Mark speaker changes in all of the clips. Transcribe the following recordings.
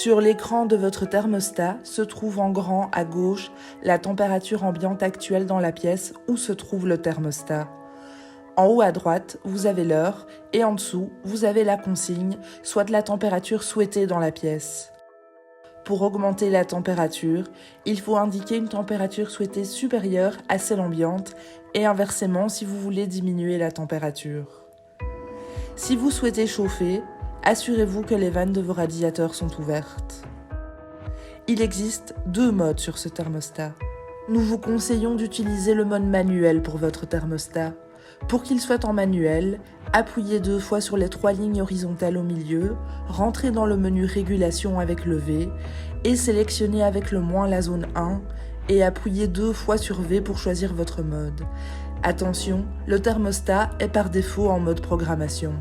Speaker 1: Sur l'écran de votre thermostat se trouve en grand à gauche la température ambiante actuelle dans la pièce où se trouve le thermostat. En haut à droite, vous avez l'heure et en dessous, vous avez la consigne, soit la température souhaitée dans la pièce. Pour augmenter la température, il faut indiquer une température souhaitée supérieure à celle ambiante et inversement si vous voulez diminuer la température. Si vous souhaitez chauffer, assurez-vous que les vannes de vos radiateurs sont ouvertes. Il existe 2 modes sur ce thermostat. Nous vous conseillons d'utiliser le mode manuel pour votre thermostat. Pour qu'il soit en manuel, appuyez 2 fois sur les 3 lignes horizontales au milieu, rentrez dans le menu Régulation avec le V et sélectionnez avec le moins la zone 1 et appuyez 2 fois sur V pour choisir votre mode. Attention, le thermostat est par défaut en mode programmation.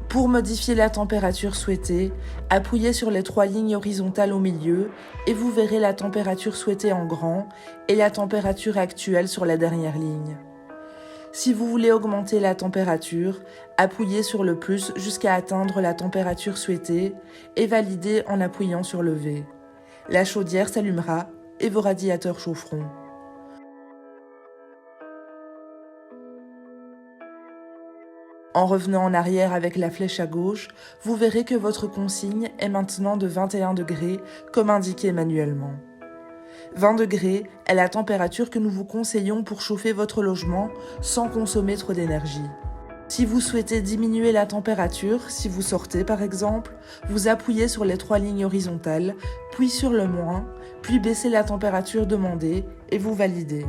Speaker 1: Pour modifier la température souhaitée, appuyez sur les 3 lignes horizontales au milieu et vous verrez la température souhaitée en grand et la température actuelle sur la dernière ligne. Si vous voulez augmenter la température, appuyez sur le plus jusqu'à atteindre la température souhaitée et validez en appuyant sur le V. La chaudière s'allumera et vos radiateurs chaufferont. En revenant en arrière avec la flèche à gauche, vous verrez que votre consigne est maintenant de 21 degrés comme indiqué manuellement. 20 degrés est la température que nous vous conseillons pour chauffer votre logement sans consommer trop d'énergie. Si vous souhaitez diminuer la température, si vous sortez par exemple, vous appuyez sur les 3 lignes horizontales, puis sur le moins, puis baissez la température demandée et vous validez.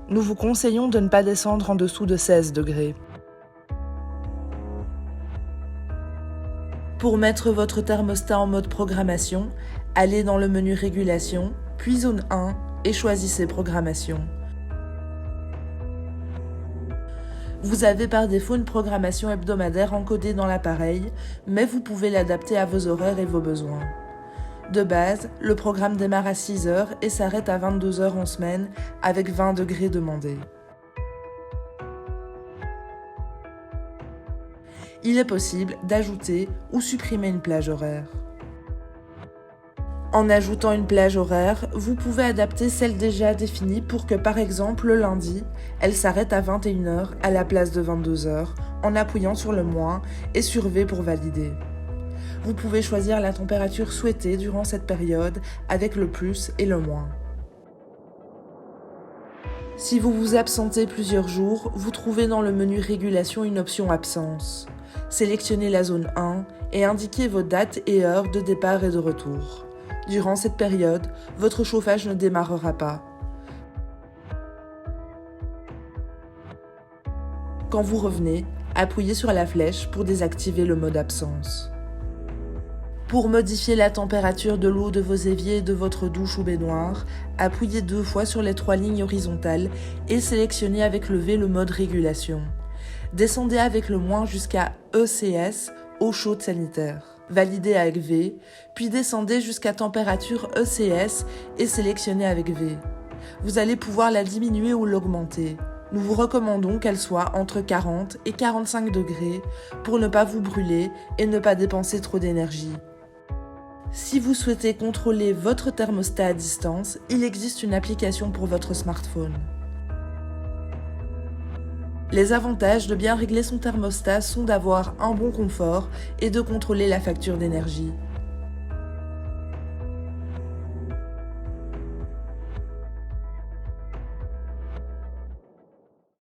Speaker 1: Nous vous conseillons de ne pas descendre en dessous de 16 degrés. Pour mettre votre thermostat en mode programmation, allez dans le menu Régulation, puis zone 1 et choisissez Programmation. Vous avez par défaut une programmation hebdomadaire encodée dans l'appareil, mais vous pouvez l'adapter à vos horaires et vos besoins. De base, le programme démarre à 6h et s'arrête à 22h en semaine avec 20 degrés demandés. Il est possible d'ajouter ou supprimer une plage horaire. En ajoutant une plage horaire, vous pouvez adapter celle déjà définie pour que par exemple le lundi, elle s'arrête à 21h à la place de 22h en appuyant sur le moins et sur V pour valider. Vous pouvez choisir la température souhaitée durant cette période avec le plus et le moins. Si vous vous absentez plusieurs jours, vous trouvez dans le menu Régulation une option Absence. Sélectionnez la zone 1 et indiquez vos dates et heures de départ et de retour. Durant cette période, votre chauffage ne démarrera pas. Quand vous revenez, appuyez sur la flèche pour désactiver le mode absence. Pour modifier la température de l'eau de vos éviers et de votre douche ou baignoire, appuyez 2 fois sur les 3 lignes horizontales et sélectionnez avec le V le mode Régulation. Descendez avec le moins jusqu'à ECS, eau chaude sanitaire. Validez avec V, puis descendez jusqu'à température ECS et sélectionnez avec V. Vous allez pouvoir la diminuer ou l'augmenter. Nous vous recommandons qu'elle soit entre 40 et 45 degrés pour ne pas vous brûler et ne pas dépenser trop d'énergie. Si vous souhaitez contrôler votre thermostat à distance, il existe une application pour votre smartphone. Les avantages de bien régler son thermostat sont d'avoir un bon confort et de contrôler la facture d'énergie.